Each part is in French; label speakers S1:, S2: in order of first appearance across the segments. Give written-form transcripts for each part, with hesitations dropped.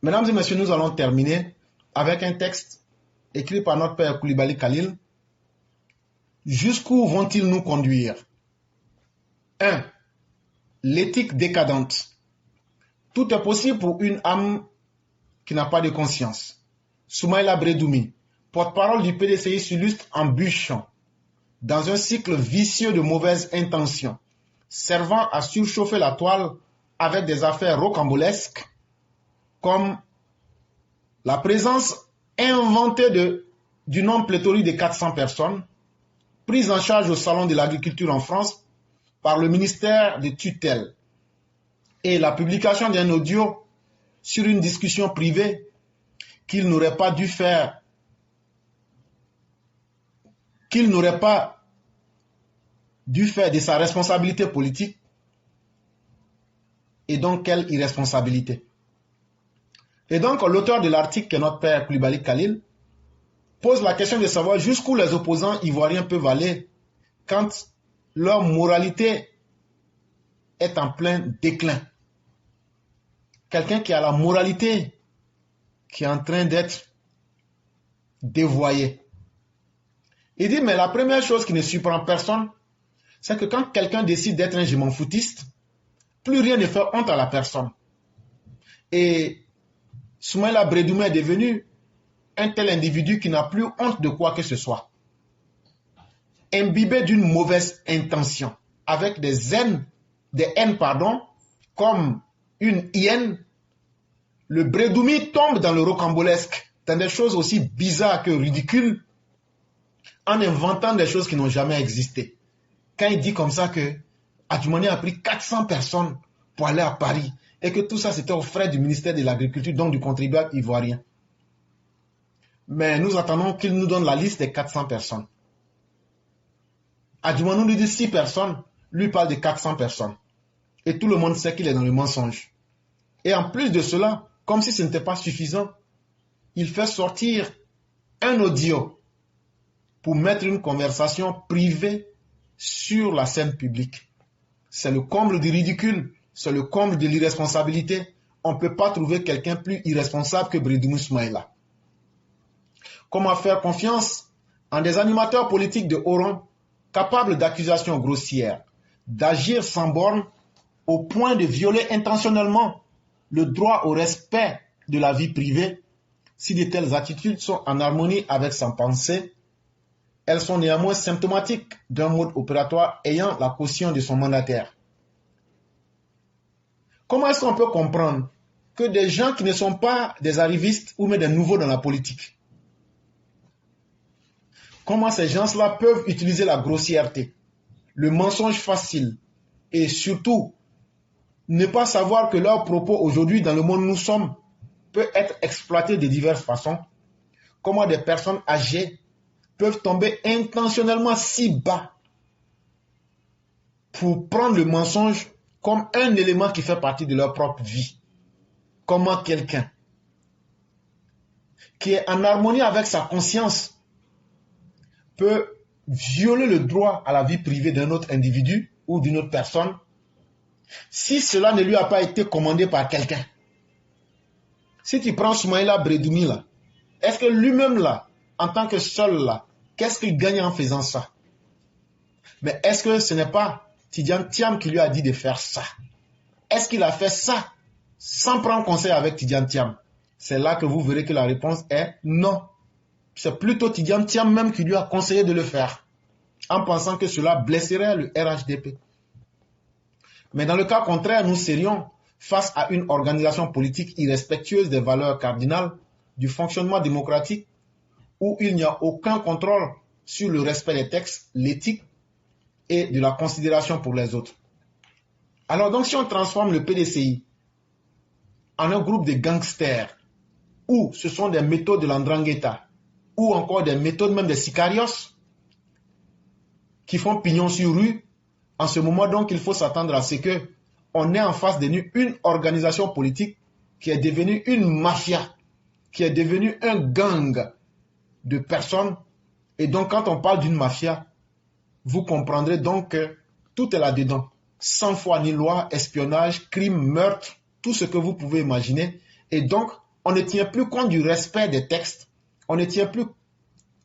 S1: Mesdames et messieurs, nous allons terminer avec un texte écrit par notre père Coulibaly Khalil. Jusqu'où vont-ils nous conduire? 1. L'éthique décadente. Tout est possible pour une âme qui n'a pas de conscience. Soumaïla Bredoumi, porte-parole du PDCI, s'illustre en bûchant dans un cycle vicieux de mauvaises intentions, servant à surchauffer la toile avec des affaires rocambolesques comme la présence inventée du nombre pléthorique de 400 personnes, prise en charge au Salon de l'agriculture en France par le ministère de tutelle, et la publication d'un audio sur une discussion privée qu'il n'aurait pas dû faire, de sa responsabilité politique. Et donc, quelle irresponsabilité? Et donc, l'auteur de l'article, qui est notre père Coulibaly Khalil, pose la question de savoir jusqu'où les opposants ivoiriens peuvent aller quand leur moralité est en plein déclin. Quelqu'un qui a la moralité qui est en train d'être dévoyée. Il dit, mais la première chose qui ne surprend personne, c'est que quand quelqu'un décide d'être un je m'en foutiste, plus rien ne fait honte à la personne. Et Soumaïla Bredoumi est devenu un tel individu qui n'a plus honte de quoi que ce soit. Imbibé d'une mauvaise intention, avec des haines, comme une hyène, le Bredoumi tombe dans le rocambolesque, dans des choses aussi bizarres que ridicules, en inventant des choses qui n'ont jamais existé. Quand il dit comme ça que Adjumani a pris 400 personnes pour aller à Paris, et que tout ça c'était aux frais du ministère de l'Agriculture, donc du contribuable ivoirien. Mais nous attendons qu'il nous donne la liste des 400 personnes. Adjumani nous dit 6 personnes, lui parle de 400 personnes. Et tout le monde sait qu'il est dans le mensonge. Et en plus de cela, comme si ce n'était pas suffisant, il fait sortir un audio pour mettre une conversation privée sur la scène publique. C'est le comble du ridicule, c'est le comble de l'irresponsabilité. On ne peut pas trouver quelqu'un plus irresponsable que Bredoumi Soumaïla. Comment faire confiance en des animateurs politiques de haut rang capables d'accusations grossières, d'agir sans borne au point de violer intentionnellement le droit au respect de la vie privée? Si de telles attitudes sont en harmonie avec sa pensée, elles sont néanmoins symptomatiques d'un mode opératoire ayant la caution de son mandataire. Comment est-ce qu'on peut comprendre que des gens qui ne sont pas des arrivistes ou même des nouveaux dans la politique, comment ces gens-là peuvent utiliser la grossièreté, le mensonge facile et surtout ne pas savoir que leurs propos aujourd'hui dans le monde où nous sommes peut être exploité de diverses façons? Comment des personnes âgées peuvent tomber intentionnellement si bas pour prendre le mensonge comme un élément qui fait partie de leur propre vie? Comment quelqu'un qui est en harmonie avec sa conscience peut violer le droit à la vie privée d'un autre individu ou d'une autre personne si cela ne lui a pas été commandé par quelqu'un? Si tu prends Soumaïla Bredoumi là, est-ce que lui-même là, en tant que seul là, qu'est-ce qu'il gagne en faisant ça? Mais est-ce que ce n'est pas Tidjane Thiam qui lui a dit de faire ça? Est-ce qu'il a fait ça sans prendre conseil avec Tidjane Thiam? C'est là que vous verrez que la réponse est non. C'est plutôt Tidjane Thiam même qui lui a conseillé de le faire, en pensant que cela blesserait le RHDP. Mais dans le cas contraire, nous serions face à une organisation politique irrespectueuse des valeurs cardinales du fonctionnement démocratique, où il n'y a aucun contrôle sur le respect des textes, l'éthique et de la considération pour les autres. Alors donc si on transforme le PDCI en un groupe de gangsters, où ce sont des méthodes de l'Andrangheta, ou encore des méthodes même des sicarios, qui font pignon sur rue, en ce moment donc il faut s'attendre à ce que on ait en face de nous une organisation politique qui est devenue une mafia, qui est devenue un gang de personnes. Et donc quand on parle d'une mafia, vous comprendrez donc que tout est là-dedans. Sans foi ni loi, espionnage, crime, meurtre, tout ce que vous pouvez imaginer. Et donc, on ne tient plus compte du respect des textes, on ne tient plus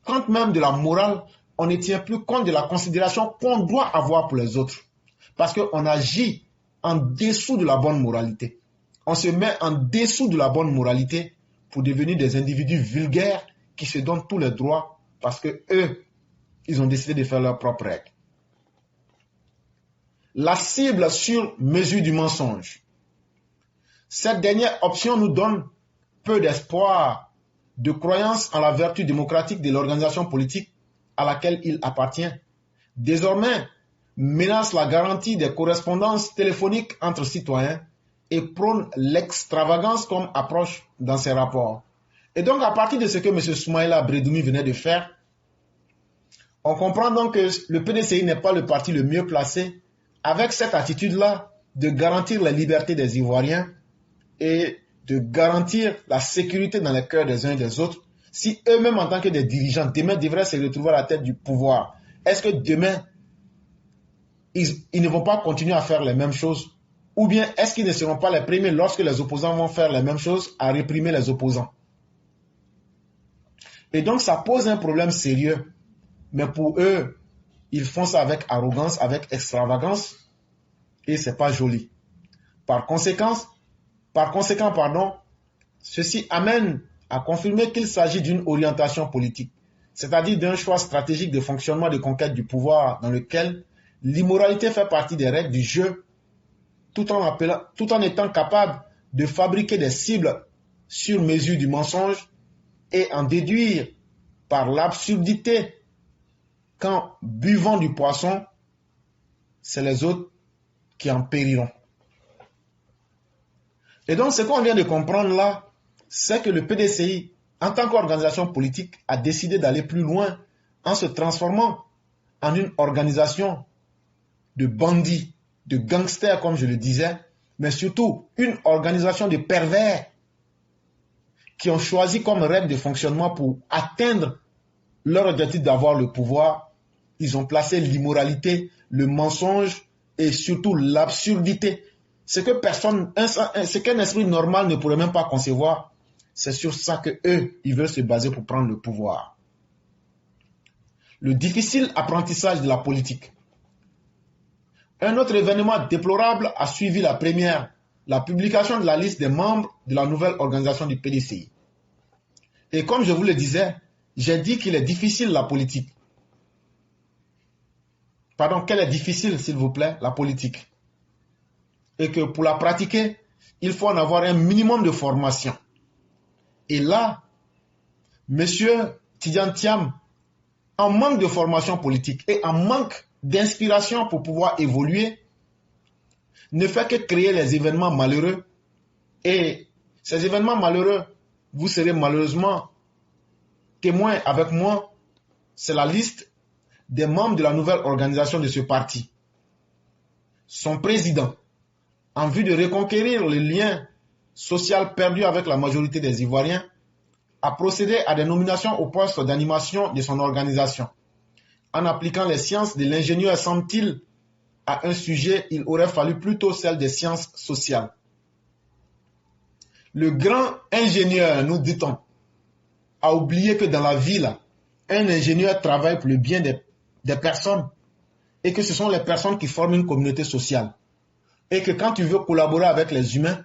S1: compte même de la morale, on ne tient plus compte de la considération qu'on doit avoir pour les autres. Parce qu'on agit en dessous de la bonne moralité. On se met en dessous de la bonne moralité pour devenir des individus vulgaires qui se donnent tous les droits parce que eux, ils ont décidé de faire leurs propres règles. La cible sur mesure du mensonge. Cette dernière option nous donne peu d'espoir, de croyance en la vertu démocratique de l'organisation politique à laquelle il appartient. Désormais, menace la garantie des correspondances téléphoniques entre citoyens et prône l'extravagance comme approche dans ses rapports. Et donc, à partir de ce que M. Soumaïla Brédoumi venait de faire, on comprend donc que le PDCI n'est pas le parti le mieux placé avec cette attitude-là de garantir la liberté des Ivoiriens et de garantir la sécurité dans les cœurs des uns et des autres, si eux-mêmes en tant que des dirigeants, demain devraient se retrouver à la tête du pouvoir. Est-ce que demain, ils ne vont pas continuer à faire les mêmes choses? Ou bien est-ce qu'ils ne seront pas les premiers lorsque les opposants vont faire les mêmes choses à réprimer les opposants? Et donc ça pose un problème sérieux. Mais pour eux, ils font ça avec arrogance, avec extravagance, et c'est pas joli. Par conséquent, ceci amène à confirmer qu'il s'agit d'une orientation politique, c'est-à-dire d'un choix stratégique de fonctionnement de conquête du pouvoir dans lequel l'immoralité fait partie des règles du jeu, tout en étant capable de fabriquer des cibles sur mesure du mensonge et en déduire par l'absurdité qu'en buvant du poisson, c'est les autres qui en périront. Et donc, ce qu'on vient de comprendre là, c'est que le PDCI, en tant qu'organisation politique, a décidé d'aller plus loin en se transformant en une organisation de bandits, de gangsters, comme je le disais, mais surtout une organisation de pervers qui ont choisi comme règle de fonctionnement pour atteindre leur objectif d'avoir le pouvoir. Ils ont placé l'immoralité, le mensonge et surtout l'absurdité. Ce qu'un esprit normal ne pourrait même pas concevoir, c'est sur ça que eux, ils veulent se baser pour prendre le pouvoir. Le difficile apprentissage de la politique. Un autre événement déplorable a suivi la publication de la liste des membres de la nouvelle organisation du PDCI. Et comme je vous le disais, j'ai dit qu'il est difficile la politique. Pardon, qu'elle est difficile, s'il vous plaît, la politique. Et que pour la pratiquer, il faut en avoir un minimum de formation. Et là, M. Tidjane Thiam, en manque de formation politique et en manque d'inspiration pour pouvoir évoluer, ne fait que créer les événements malheureux. Et ces événements malheureux, vous serez malheureusement témoin avec moi, c'est la liste des membres de la nouvelle organisation de ce parti. Son président, en vue de reconquérir le lien social perdu avec la majorité des Ivoiriens, a procédé à des nominations au poste d'animation de son organisation. En appliquant les sciences de l'ingénieur, semble-t-il, à un sujet, il aurait fallu plutôt celle des sciences sociales. Le grand ingénieur, nous dit-on, a oublié que dans la vie, là, un ingénieur travaille pour le bien des personnes et que ce sont les personnes qui forment une communauté sociale. Et que quand tu veux collaborer avec les humains,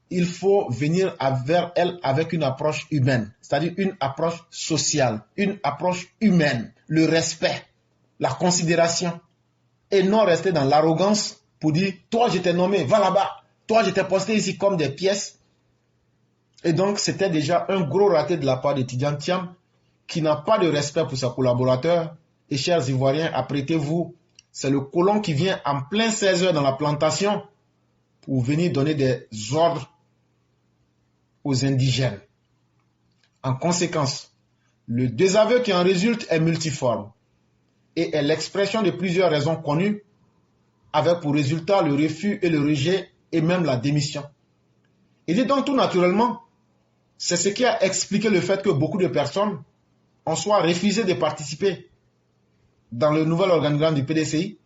S1: il faut venir vers elles avec une approche humaine, c'est-à-dire une approche sociale, une approche humaine, le respect, la considération, et non rester dans l'arrogance pour dire « toi je t'ai nommé, va là-bas, toi je t'ai posté ici comme des pièces ». Et donc c'était déjà un gros raté de la part de Tidjane Thiam qui n'a pas de respect pour ses collaborateurs. Et chers Ivoiriens, apprêtez-vous, c'est le colon qui vient en plein 16 heures dans la plantation pour venir donner des ordres aux indigènes. En conséquence, le désaveu qui en résulte est multiforme et est l'expression de plusieurs raisons connues, avec pour résultat le refus et le rejet et même la démission. Et donc tout naturellement, c'est ce qui a expliqué le fait que beaucoup de personnes ont soit refusé de participer dans le nouvel organigramme du PDCI,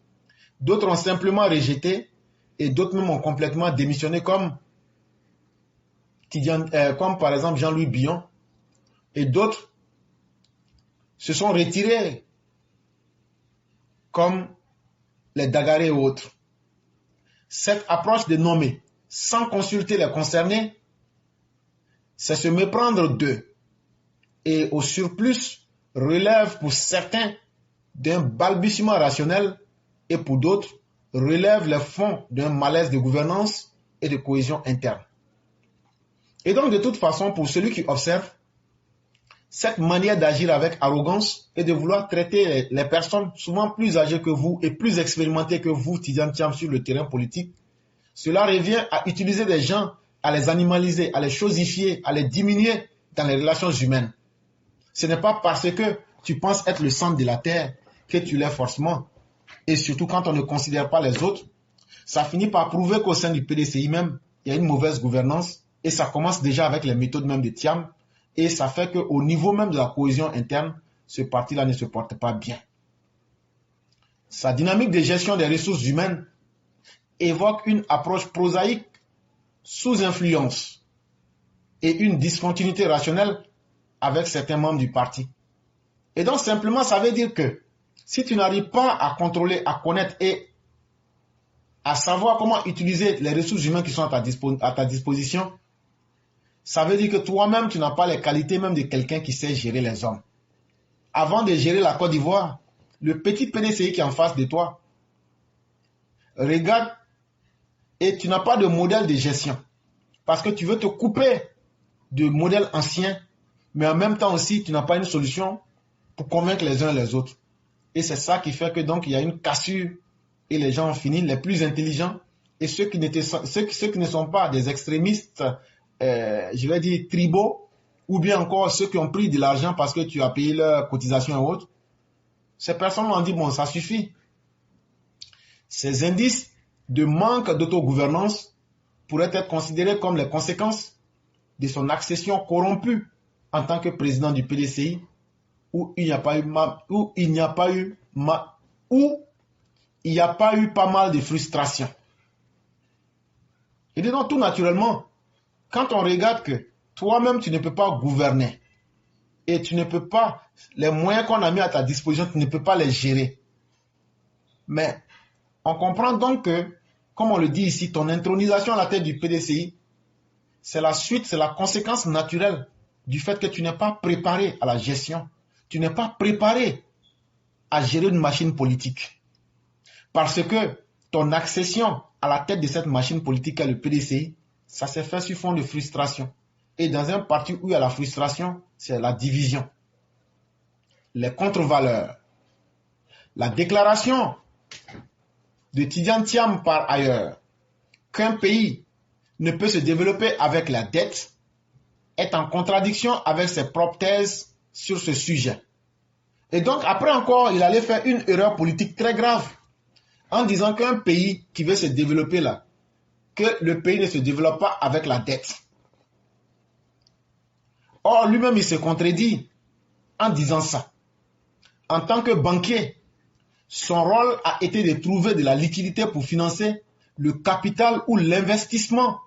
S1: d'autres ont simplement rejeté et d'autres même ont complètement démissionné comme comme par exemple Jean-Louis Billon et d'autres, se sont retirés comme les Dagaré et autres. Cette approche de nommer sans consulter les concernés, c'est se méprendre d'eux et au surplus relève pour certains d'un balbutiement rationnel et pour d'autres relève les fonds d'un malaise de gouvernance et de cohésion interne. Et donc de toute façon, pour celui qui observe, cette manière d'agir avec arrogance et de vouloir traiter les personnes souvent plus âgées que vous et plus expérimentées que vous, Tidiane Thiam, sur le terrain politique, cela revient à utiliser des gens, à les animaliser, à les chosifier, à les diminuer dans les relations humaines. Ce n'est pas parce que tu penses être le centre de la terre que tu l'es forcément. Et surtout quand on ne considère pas les autres, ça finit par prouver qu'au sein du PDCI même, il y a une mauvaise gouvernance et ça commence déjà avec les méthodes même de Thiam. Et ça fait qu'au niveau même de la cohésion interne, ce parti-là ne se porte pas bien. Sa dynamique de gestion des ressources humaines évoque une approche prosaïque sous influence et une discontinuité rationnelle avec certains membres du parti. Et donc simplement, ça veut dire que si tu n'arrives pas à contrôler, à connaître et à savoir comment utiliser les ressources humaines qui sont à ta disposition, ça veut dire que toi-même, tu n'as pas les qualités même de quelqu'un qui sait gérer les hommes. Avant de gérer la Côte d'Ivoire, le petit PDCI qui est en face de toi, regarde et tu n'as pas de modèle de gestion. Parce que tu veux te couper de modèles anciens, mais en même temps aussi, tu n'as pas une solution pour convaincre les uns et les autres. Et c'est ça qui fait que donc il y a une cassure et les gens ont fini, les plus intelligents et ceux qui ne sont pas des extrémistes, je vais dire tribaux, ou bien encore ceux qui ont pris de l'argent parce que tu as payé leurs cotisations et autres. Ces personnes ont dit, bon, ça suffit. Ces indices de manque d'autogouvernance pourraient être considérés comme les conséquences de son accession corrompue en tant que président du PDCI, où il n'y a pas eu pas mal de frustration. Et donc tout naturellement, quand on regarde que toi-même tu ne peux pas gouverner et tu ne peux pas, les moyens qu'on a mis à ta disposition, tu ne peux pas les gérer. Mais on comprend donc que, comme on le dit ici, ton intronisation à la tête du PDCI, c'est la suite, c'est la conséquence naturelle du fait que tu n'es pas préparé à la gestion. Tu n'es pas préparé à gérer une machine politique. Parce que ton accession à la tête de cette machine politique, le PDCI, ça s'est fait sur fond de frustration. Et dans un parti où il y a la frustration, c'est la division. Les contre-valeurs. La déclaration de Tidiane Thiam par ailleurs, qu'un pays ne peut se développer avec la dette, est en contradiction avec ses propres thèses sur ce sujet. Et donc après encore, il allait faire une erreur politique très grave en disant qu'un pays qui veut se développer là, que le pays ne se développe pas avec la dette. Or, lui-même, il se contredit en disant ça. En tant que banquier, son rôle a été de trouver de la liquidité pour financer le capital ou l'investissement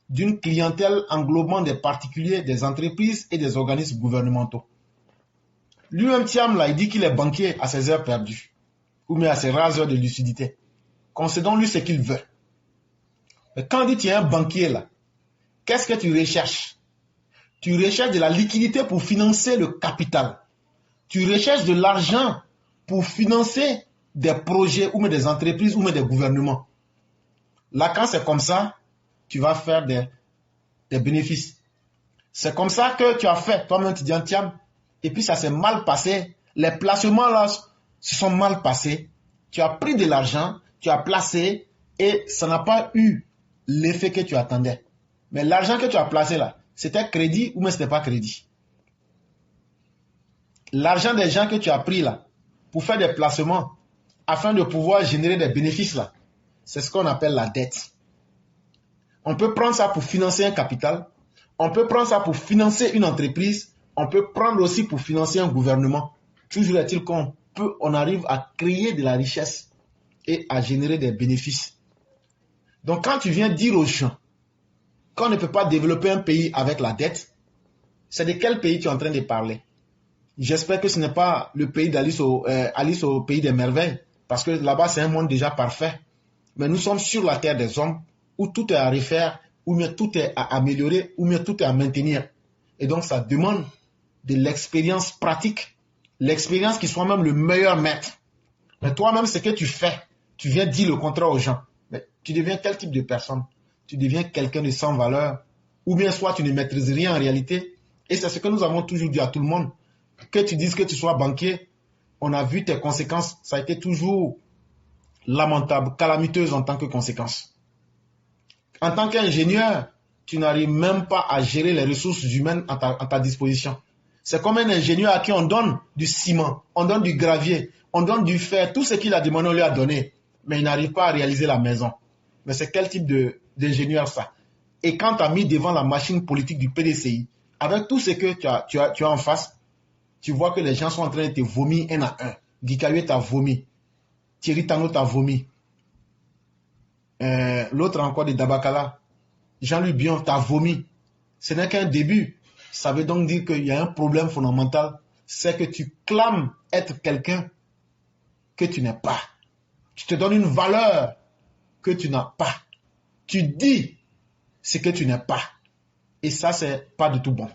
S1: d'une clientèle englobant des particuliers, des entreprises et des organismes gouvernementaux. Lui-même, Thiam, là, il dit qu'il est banquier à ses heures perdues, ou bien à ses rares heures de lucidité. Concédons-lui ce qu'il veut. Mais quand on dit que tu es un banquier, là, qu'est-ce que tu recherches? Tu recherches de la liquidité pour financer le capital. Tu recherches de l'argent pour financer des projets ou des entreprises ou des gouvernements. Là, quand c'est comme ça, tu vas faire des bénéfices. C'est comme ça que tu as fait, toi-même, Tidiane Thiam, et puis ça s'est mal passé. Les placements là se sont mal passés. Tu as pris de l'argent, tu as placé, et ça n'a pas eu l'effet que tu attendais. Mais l'argent que tu as placé là, c'était crédit ou mais ce n'était pas crédit. L'argent des gens que tu as pris là, pour faire des placements, afin de pouvoir générer des bénéfices là, c'est ce qu'on appelle la dette. On peut prendre ça pour financer un capital, on peut prendre ça pour financer une entreprise, on peut prendre aussi pour financer un gouvernement. Toujours est-il qu'on arrive à créer de la richesse et à générer des bénéfices. Donc quand tu viens dire aux gens qu'on ne peut pas développer un pays avec la dette, c'est de quel pays tu es en train de parler? J'espère que ce n'est pas le pays d'Alice Alice au pays des merveilles, parce que là-bas, c'est un monde déjà parfait. Mais nous sommes sur la terre des hommes, où tout est à refaire, où mieux tout est à améliorer, où mieux tout est à maintenir. Et donc, ça demande de l'expérience pratique, l'expérience qui soit même le meilleur maître. Mais toi-même, ce que tu fais, tu viens dire le contraire aux gens. Mais tu deviens quel type de personne? Tu deviens quelqu'un de sans valeur, ou bien soit tu ne maîtrises rien en réalité. Et c'est ce que nous avons toujours dit à tout le monde. Que tu dises que tu sois banquier, on a vu tes conséquences, ça a été toujours lamentable, calamiteuse en tant que conséquence. En tant qu'ingénieur, tu n'arrives même pas à gérer les ressources humaines à ta disposition. C'est comme un ingénieur à qui on donne du ciment, on donne du gravier, on donne du fer, tout ce qu'il a demandé, on lui a donné, mais il n'arrive pas à réaliser la maison. Mais c'est quel type d'ingénieur ça? Et quand tu as mis devant la machine politique du PDCI, avec tout ce que tu as en face, tu vois que les gens sont en train de te vomir un à un. Guy t'a vomi. Thierry Tano t'a vomi. L'autre encore de Dabakala, Jean-Louis Bion t'a vomi. Ce n'est qu'un début. Ça veut donc dire qu'il y a un problème fondamental. C'est que tu clames être quelqu'un que tu n'es pas. Tu te donnes une valeur que tu n'as pas. Tu dis ce que tu n'es pas. Et ça, c'est pas du tout bon.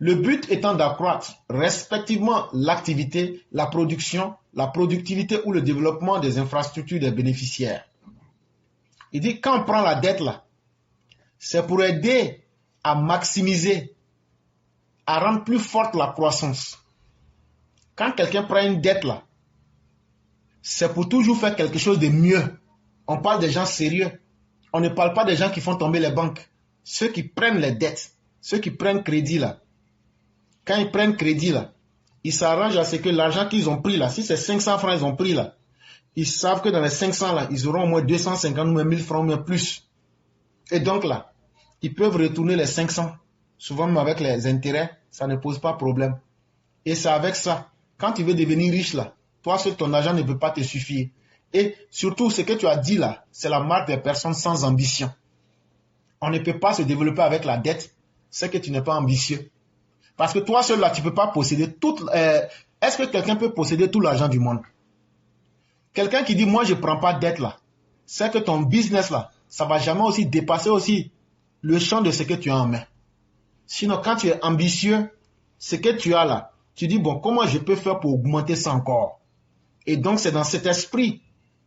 S1: Le but étant d'accroître respectivement l'activité, la production, la productivité ou le développement des infrastructures des bénéficiaires. Il dit quand on prend la dette là, c'est pour aider à maximiser, à rendre plus forte la croissance. Quand quelqu'un prend une dette là, c'est pour toujours faire quelque chose de mieux. On parle des gens sérieux. On ne parle pas des gens qui font tomber les banques. Ceux qui prennent les dettes, ceux qui prennent crédit là. Quand ils prennent crédit là, ils s'arrangent à ce que l'argent qu'ils ont pris là, si c'est 500 francs ils ont pris là, ils savent que dans les 500 là, ils auront au moins 250 ou 1000 francs, mais plus. Et donc là, ils peuvent retourner les 500. Souvent même avec les intérêts, ça ne pose pas problème. Et c'est avec ça. Quand tu veux devenir riche là, toi seul ton argent ne peut pas te suffire. Et surtout, ce que tu as dit là, c'est la marque des personnes sans ambition. On ne peut pas se développer avec la dette, c'est que tu n'es pas ambitieux. Parce que toi seul là, tu ne peux pas posséder tout. Est-ce que quelqu'un peut posséder tout l'argent du monde? Quelqu'un qui dit, moi je ne prends pas de dette là, c'est que ton business là, ça ne va jamais aussi dépasser aussi le champ de ce que tu as en main. Sinon, quand tu es ambitieux, ce que tu as là, tu dis, bon, comment je peux faire pour augmenter ça encore? Et donc, c'est dans cet esprit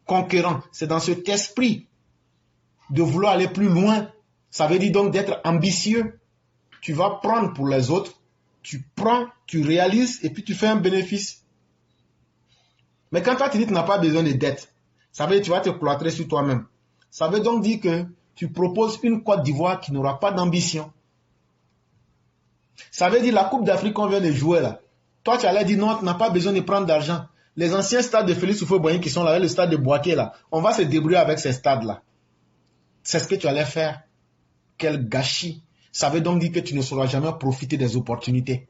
S1: conquérant, c'est dans cet esprit de vouloir aller plus loin. Ça veut dire donc d'être ambitieux. Tu vas prendre pour les autres, tu prends, tu réalises et puis tu fais un bénéfice. Mais quand toi tu dis que tu n'as pas besoin de dette, ça veut dire que tu vas te cloîtrer sur toi-même. Ça veut donc dire que tu proposes une Côte d'Ivoire qui n'aura pas d'ambition. Ça veut dire la Coupe d'Afrique qu'on vient de jouer là. Toi tu allais dire non, tu n'as pas besoin de prendre d'argent. Les anciens stades de Félix Houphouët-Boigny qui sont là, le stade de Boaké là, on va se débrouiller avec ces stades là. C'est ce que tu allais faire. Quel gâchis. Ça veut donc dire que tu ne sauras jamais profiter des opportunités.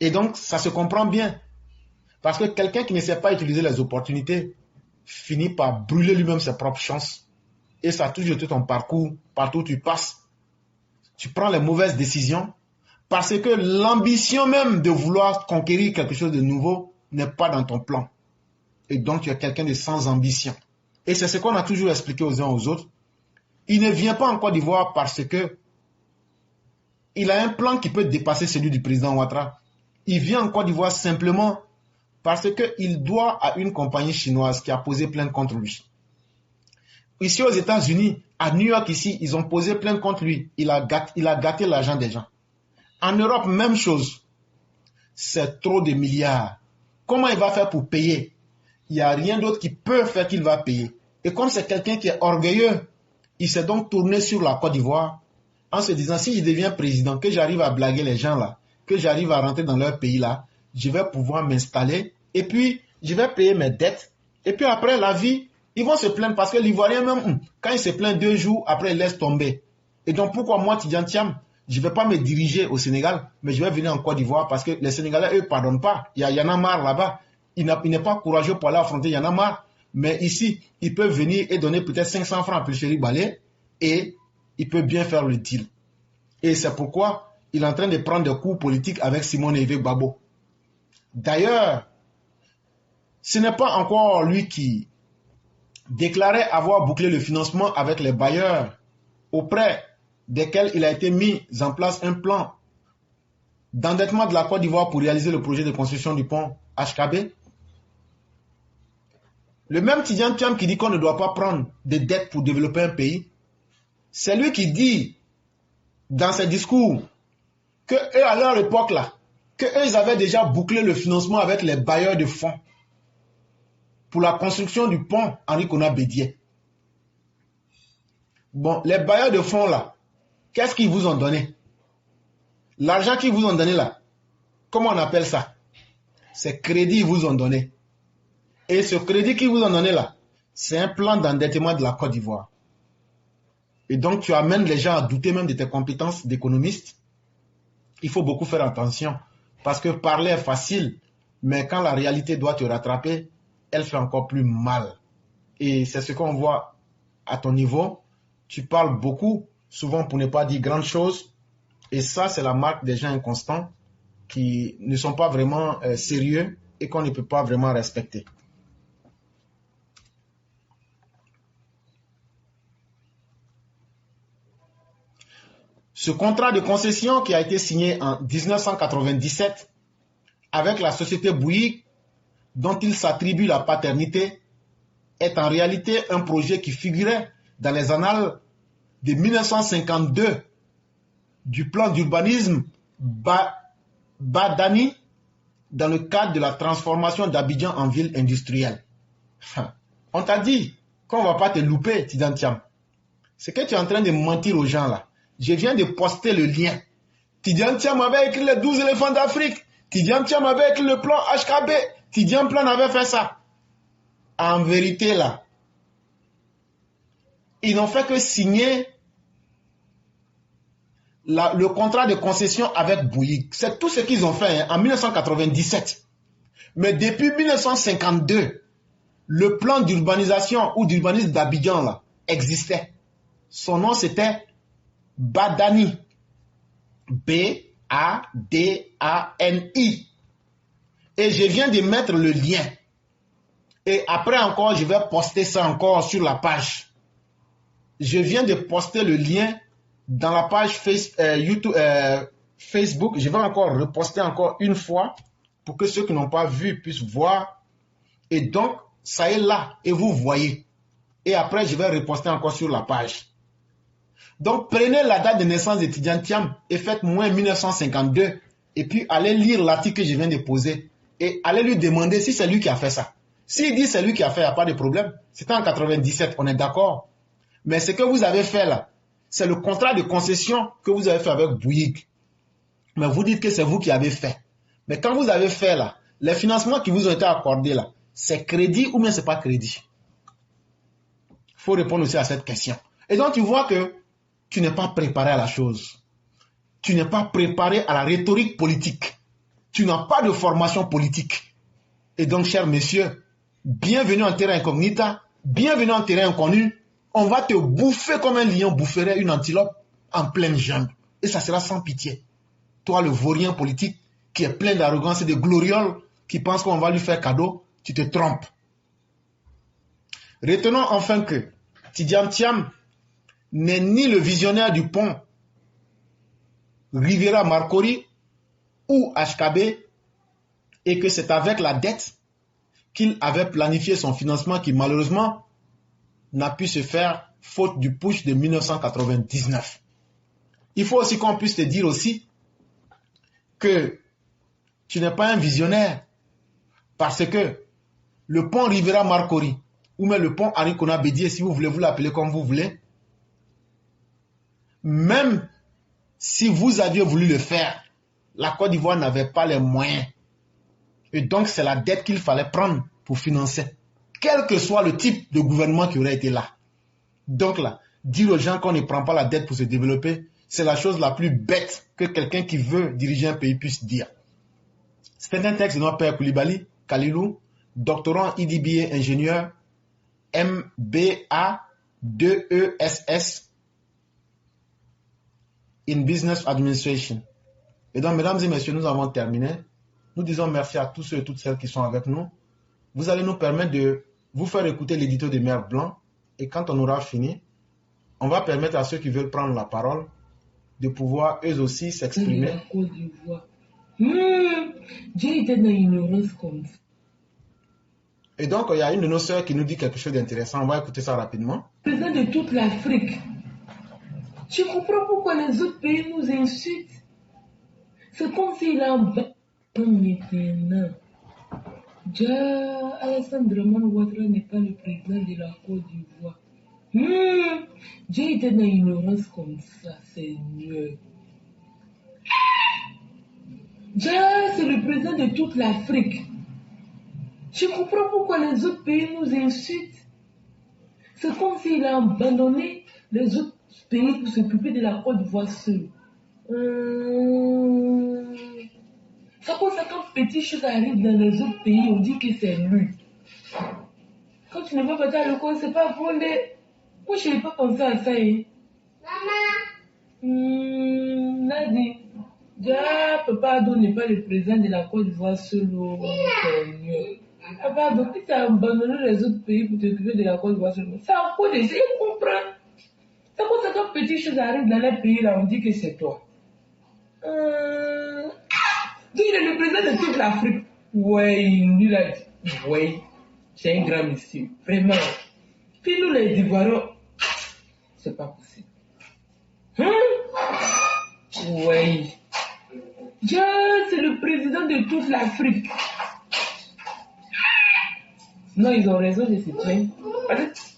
S1: Et donc, ça se comprend bien. Parce que quelqu'un qui ne sait pas utiliser les opportunités finit par brûler lui-même ses propres chances. Et ça touche tout ton parcours, partout où tu passes. Tu prends les mauvaises décisions parce que l'ambition même de vouloir conquérir quelque chose de nouveau n'est pas dans ton plan. Et donc, tu es quelqu'un de sans ambition. Et c'est ce qu'on a toujours expliqué aux uns aux autres. Il ne vient pas en Côte d'Ivoire parce que il a un plan qui peut dépasser celui du président Ouattara. Il vient en Côte d'Ivoire simplement parce qu'il doit à une compagnie chinoise qui a posé plainte contre lui. Ici aux États-Unis, à New York ici, ils ont posé plainte contre lui. Il a gâté l'argent des gens. En Europe, même chose. C'est trop de milliards. Comment il va faire pour payer? Il n'y a rien d'autre qui peut faire qu'il va payer. Et comme c'est quelqu'un qui est orgueilleux, il s'est donc tourné sur la Côte d'Ivoire en se disant, si je deviens président, que j'arrive à blaguer les gens là, que j'arrive à rentrer dans leur pays là, je vais pouvoir m'installer et puis je vais payer mes dettes. Et puis après la vie, ils vont se plaindre parce que l'Ivoirien même, quand il se plaint 2 jours, après il laisse tomber. Et donc pourquoi moi, Tidjane Thiam, je ne vais pas me diriger au Sénégal, mais je vais venir en Côte d'Ivoire parce que les Sénégalais, eux, ne pardonnent pas. Il y en a marre là-bas. Il n'est pas courageux pour aller affronter, il y en a marre. Mais ici, ils peuvent venir et donner peut-être 500 francs à Pulchéri Balé. et il peut bien faire le deal. Et c'est pourquoi il est en train de prendre des coups politiques avec Simone Eve Gbagbo. D'ailleurs, ce n'est pas encore lui qui déclarait avoir bouclé le financement avec les bailleurs auprès desquels il a été mis en place un plan d'endettement de la Côte d'Ivoire pour réaliser le projet de construction du pont HKB. Le même Tidjane Thiam qui dit qu'on ne doit pas prendre des dettes pour développer un pays, c'est lui qui dit dans ses discours que eux, à leur époque là, que eux, ils avaient déjà bouclé le financement avec les bailleurs de fonds pour la construction du pont Henri Konan Bédié. Bon, les bailleurs de fonds là, qu'est-ce qu'ils vous ont donné? L'argent qu'ils vous ont donné là, comment on appelle ça? C'est crédit qu'ils vous ont donné. Et ce crédit qu'ils vous ont donné là, c'est un plan d'endettement de la Côte d'Ivoire. Et donc tu amènes les gens à douter même de tes compétences d'économiste. Il faut beaucoup faire attention. Parce que parler est facile, mais quand la réalité doit te rattraper, elle fait encore plus mal. Et c'est ce qu'on voit à ton niveau. Tu parles beaucoup, souvent pour ne pas dire grande chose. Et ça, c'est la marque des gens inconstants qui ne sont pas vraiment sérieux et qu'on ne peut pas vraiment respecter. Ce contrat de concession qui a été signé en 1997 avec la société Bouygues, dont il s'attribue la paternité, est en réalité un projet qui figurait dans les annales de 1952 du plan d'urbanisme Badani dans le cadre de la transformation d'Abidjan en ville industrielle. On t'a dit qu'on ne va pas te louper, Tidjane Thiam. C'est que tu es en train de mentir aux gens là. Je viens de poster le lien. Tidjane Thiam avait écrit les 12 éléphants d'Afrique. Tidjane Thiam avait écrit le plan HKB. Tidjane Thiam avait fait ça. En vérité là, ils n'ont fait que signer le contrat de concession avec Bouygues. C'est tout ce qu'ils ont fait en 1997. Mais depuis 1952, le plan d'urbanisation ou d'urbanisme d'Abidjan là existait. Son nom c'était Badani. B-A-D-A-N-I. Et je viens de mettre le lien. Et après encore, je vais poster ça encore sur la page. Je viens de poster le lien dans la page Facebook. Je vais encore reposter encore une fois pour que ceux qui n'ont pas vu puissent voir. Et donc, ça est là. Et vous voyez. Et après, je vais reposter encore sur la page. Donc, prenez la date de naissance de Tidjane Thiam et faites moins 1952. Et puis, allez lire l'article que je viens de poser. Et allez lui demander si c'est lui qui a fait ça. S'il dit c'est lui qui a fait, il n'y a pas de problème. C'était en 97, on est d'accord. Mais ce que vous avez fait là, c'est le contrat de concession que vous avez fait avec Bouygues. Mais vous dites que c'est vous qui avez fait. Mais quand vous avez fait là, les financements qui vous ont été accordés là, c'est crédit ou bien c'est pas crédit? Il faut répondre aussi à cette question. Et donc tu vois que tu n'es pas préparé à la chose. Tu n'es pas préparé à la rhétorique politique. Tu n'as pas de formation politique. Et donc, chers messieurs, bienvenue en terrain incognita, bienvenue en terrain inconnu. On va te bouffer comme un lion boufferait une antilope en pleine jambe. Et ça sera sans pitié. Toi, le vaurien politique qui est plein d'arrogance et de gloriole, qui pense qu'on va lui faire cadeau, tu te trompes. Retenons enfin que Tidjane Thiam n'est ni le visionnaire du pont Rivera Marcori ou HKB et que c'est avec la dette qu'il avait planifié son financement qui malheureusement n'a pu se faire faute du putsch de 1999. Il faut aussi qu'on puisse te dire aussi que tu n'es pas un visionnaire parce que le pont Rivera Marcori ou même le pont Henri Konan Bédié, si vous voulez vous l'appeler comme vous voulez, même si vous aviez voulu le faire, la Côte d'Ivoire n'avait pas les moyens. Et donc, c'est la dette qu'il fallait prendre pour financer. Quel que soit le type de gouvernement qui aurait été là. Donc là, dire aux gens qu'on ne prend pas la dette pour se développer, c'est la chose la plus bête que quelqu'un qui veut diriger un pays puisse dire. C'est un texte de notre père Koulibaly, Kalilou, doctorant IDBA ingénieur, MBA 2ESS in Business Administration. Et donc, mesdames et messieurs, nous avons terminé. Nous disons merci à tous ceux et toutes celles qui sont avec nous. Vous allez nous permettre de vous faire écouter l'édito de Mère Blanc. Et quand on aura fini, on va permettre à ceux qui veulent prendre la parole de pouvoir eux aussi s'exprimer.
S2: La Côte d'Ivoire. Dieu était dans l'ignorance comme ça.
S1: Et donc, il y a une de nos sœurs qui nous dit quelque chose d'intéressant. On va écouter ça rapidement.
S2: Président de toute l'Afrique. Tu comprends pourquoi les autres pays nous insultent? C'est comme s'il a maintenant. Déjà, Alassane Draman Ouattara n'est pas le président de la Côte d'Ivoire. Dieu était dans l'ignorance comme ça, Seigneur. Déjà, c'est le président de toute l'Afrique. Tu comprends pourquoi les autres pays nous insultent? C'est comme s'il a abandonné les autres pays pour s'occuper de la Côte d'Ivoire seul. Ça cause quand petites choses arrivent dans les autres pays, on dit que c'est lui. Quand tu ne vas pas à l'école, c'est pas fondé. Moi, je n'ai pas pensé à ça. Maman. Nadi. Déjà, papa Ado n'est pas le président de la Côte d'Ivoire seul. Seigneur. Papa Ado, qui t'a abandonné les autres pays pour t'occuper de la Côte d'Ivoire seul. Ça a quoi déjà, il comprend. Ça cause quand petites choses arrivent dans les pays, là, on dit que c'est toi. Il est le président de toute l'Afrique. Oui, il a dit. Oui, c'est un grand monsieur. Vraiment. Puis nous, les Ivoiriens, c'est pas possible. Oui. C'est le président de toute l'Afrique. Non, ils ont raison de se plaindre.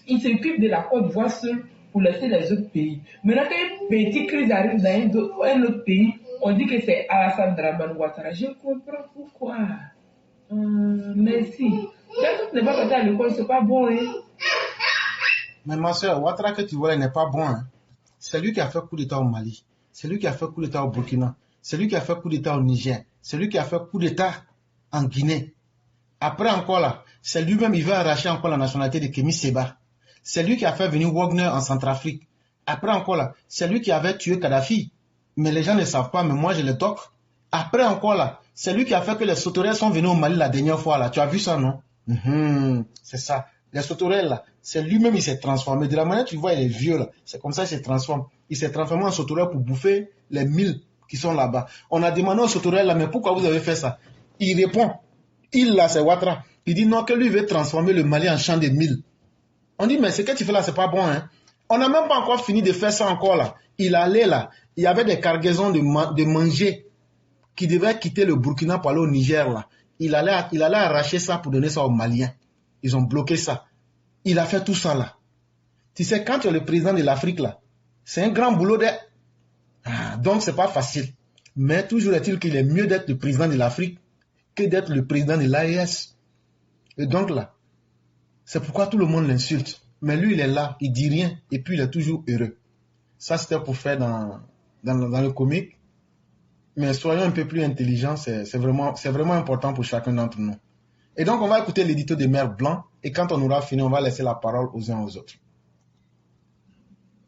S2: Ils s'occupent de la Côte d'Ivoire seul pour laisser les autres pays. Maintenant, quand une petite crise arrive dans un autre pays, on dit que c'est Alassane Draman Ouattara. Je comprends pourquoi. Merci. Quand tu n'es pas parti à l'école, c'est pas bon, hein?
S1: Mais ma soeur, Ouattara que tu vois, il n'est pas bon. Hein? C'est lui qui a fait coup d'État au Mali. C'est lui qui a fait coup d'État au Burkina. C'est lui qui a fait coup d'État au Niger. C'est lui qui a fait coup d'État en Guinée. Après encore là, c'est lui-même, il veut arracher encore la nationalité de Kémy Séba. C'est lui qui a fait venir Wagner en Centrafrique. Après encore là, c'est lui qui avait tué Kadhafi. Mais les gens ne savent pas, mais moi je le toque. Après encore là, c'est lui qui a fait que les sauterelles sont venus au Mali la dernière fois là. Tu as vu ça, non? C'est ça. Les sauterelles là, c'est lui-même, il s'est transformé. De la manière tu vois, il est vieux là. C'est comme ça qu'il se transforme. Il s'est transformé en sauterelle pour bouffer les 1000 qui sont là-bas. On a demandé aux sauterelles là, mais pourquoi vous avez fait ça? Il répond. Il là, c'est Ouattara. Il dit non, que lui veut transformer le Mali en champ de 1000. On dit, mais ce que tu fais là, c'est pas bon, hein. On n'a même pas encore fini de faire ça encore là. Il allait là. Il y avait des cargaisons de manger qui devaient quitter le Burkina pour aller au Niger là. Il allait arracher ça pour donner ça aux Maliens. Ils ont bloqué ça. Il a fait tout ça là. Tu sais, quand tu es le président de l'Afrique là, c'est un grand boulot donc c'est pas facile. Mais toujours est-il qu'il est mieux d'être le président de l'Afrique que d'être le président de l'AES. Et donc là, c'est pourquoi tout le monde l'insulte. Mais lui, il est là, il dit rien, et puis il est toujours heureux. Ça, c'était pour faire dans le comique. Mais soyons un peu plus intelligents, c'est vraiment important pour chacun d'entre nous. Et donc, on va écouter l'édito de Mère Blanc, et quand on aura fini, on va laisser la parole aux uns aux autres.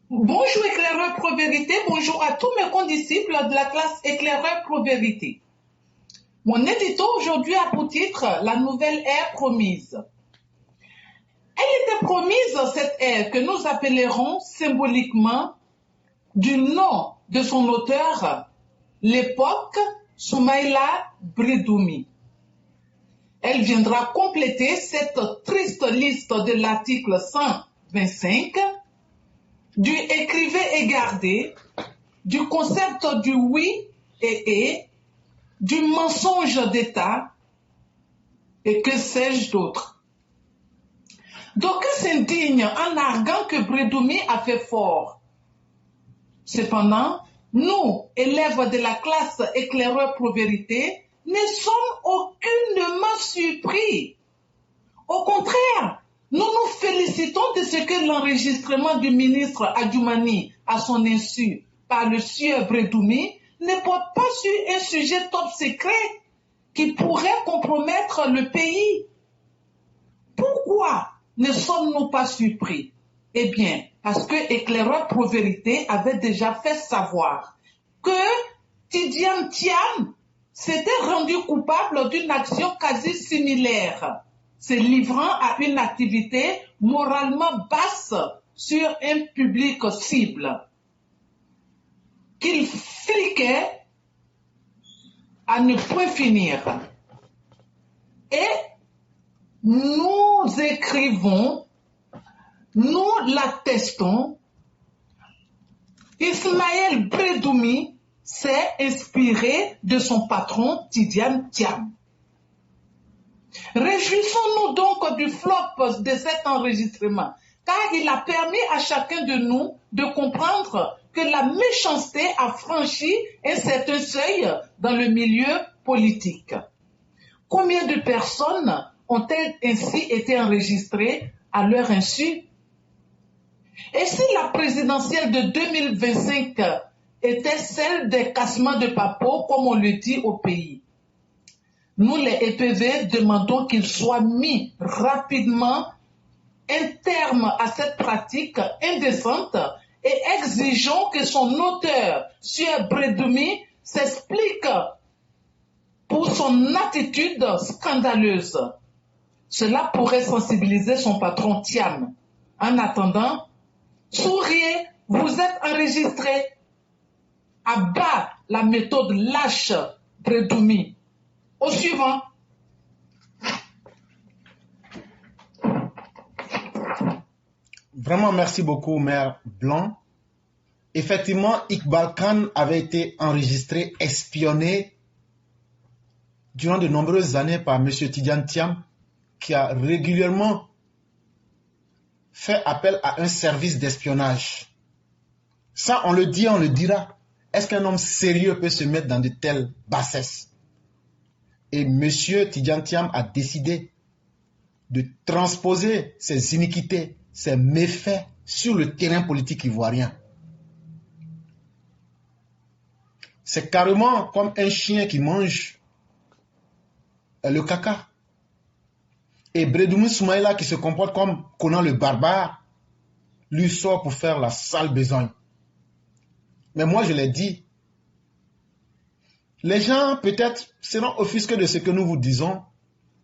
S3: Bonjour éclaireur Pro-Vérité, bonjour à tous mes condisciples de la classe éclaireur Pro-Vérité. Mon édito aujourd'hui a pour titre La nouvelle ère promise. Elle était promise, cette ère que nous appellerons symboliquement du nom de son auteur, l'époque Soumaïla Bridoumi. Elle viendra compléter cette triste liste de l'article 125 du écrivez et gardez, du concept du oui et du mensonge d'État et que sais-je d'autre. D'aucuns s'indignent en arguant que Bridoumi a fait fort. Cependant, nous, élèves de la classe éclaireur Pro-Vérité, ne sommes aucunement surpris. Au contraire, nous nous félicitons de ce que l'enregistrement du ministre Adjoumani à son insu par le sieur Bridoumi ne porte pas sur un sujet top secret qui pourrait compromettre le pays. Pourquoi ne sommes-nous pas surpris? Eh bien, parce que Éclaireur Pro-Vérité avait déjà fait savoir que Tidiane Thiam s'était rendu coupable d'une action quasi similaire, se livrant à une activité moralement basse sur un public cible, qu'il fliquait à ne point finir. Et nous écrivons, nous l'attestons, Ismaël Bredoumi s'est inspiré de son patron Tidiane Thiam. Réjouissons-nous donc du flop de cet enregistrement, car il a permis à chacun de nous de comprendre que la méchanceté a franchi un certain seuil dans le milieu politique. Combien de personnes ont-elles ainsi été enregistrées à leur insu? Et si la présidentielle de 2025 était celle des cassements de papeaux, comme on le dit au pays, nous les EPV demandons qu'il soit mis rapidement un terme à cette pratique indécente et exigeons que son auteur, Sieur Bredoumi, s'explique pour son attitude scandaleuse. Cela pourrait sensibiliser son patron Thiam. En attendant, souriez, vous êtes enregistré. À bas la méthode lâche Bredoumi. Au suivant.
S1: Vraiment, merci beaucoup, Maire Blanc. Effectivement, Iqbal Khan avait été enregistré, espionné durant de nombreuses années par M. Tidiane Thiam, qui a régulièrement fait appel à un service d'espionnage. Ça, on le dit, on le dira. Est-ce qu'un homme sérieux peut se mettre dans de telles bassesses? Et M. Tidiane Thiam a décidé de transposer ces iniquités, ces méfaits sur le terrain politique ivoirien. C'est carrément comme un chien qui mange le caca. Et Bredoumi Soumaïla, qui se comporte comme Conan le barbare, lui sort pour faire la sale besogne. Mais moi, je l'ai dit, les gens peut-être seront offusqués de ce que nous vous disons,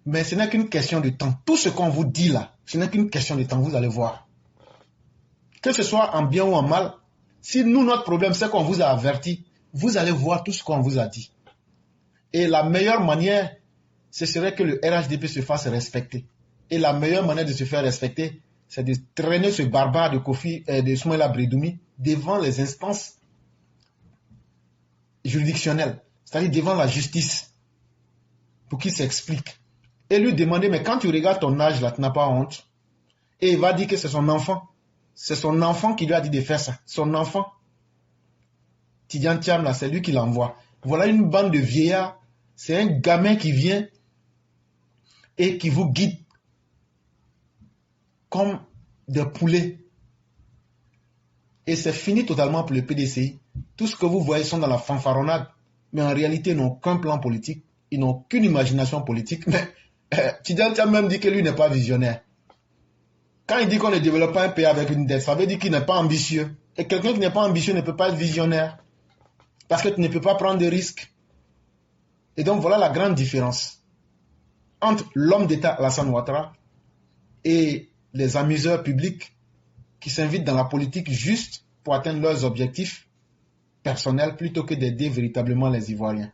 S1: mais ce n'est qu'une question de temps. Tout ce qu'on vous dit là, ce n'est qu'une question de temps, vous allez voir. Que ce soit en bien ou en mal, si nous, notre problème, c'est qu'on vous a averti, vous allez voir tout ce qu'on vous a dit. Et la meilleure manière, ce serait que le RHDP se fasse respecter. Et la meilleure manière de se faire respecter, c'est de traîner ce barbare de Soumaïla Bredoumi devant les instances juridictionnelles, c'est-à-dire devant la justice, pour qu'il s'explique. Et lui demander, mais quand tu regardes ton âge là, tu n'as pas honte? Et il va dire que c'est son enfant. C'est son enfant qui lui a dit de faire ça. Son enfant. Tidiane Thiam là, c'est lui qui l'envoie. Voilà une bande de vieillards. C'est un gamin qui vient et qui vous guide comme des poulets. Et c'est fini totalement pour le PDCI. Tout ce que vous voyez sont dans la fanfaronnade. Mais en réalité, ils n'ont qu'un plan politique. Ils n'ont qu'une imagination politique. Mais Tidiane Thiam même dit que lui n'est pas visionnaire. Quand il dit qu'on ne développe pas un pays avec une dette, ça veut dire qu'il n'est pas ambitieux. Et quelqu'un qui n'est pas ambitieux ne peut pas être visionnaire. Parce que tu ne peux pas prendre de risques. Et donc voilà la grande différence entre l'homme d'État Alassane Ouattara et les amuseurs publics qui s'invitent dans la politique juste pour atteindre leurs objectifs personnels plutôt que d'aider véritablement les Ivoiriens.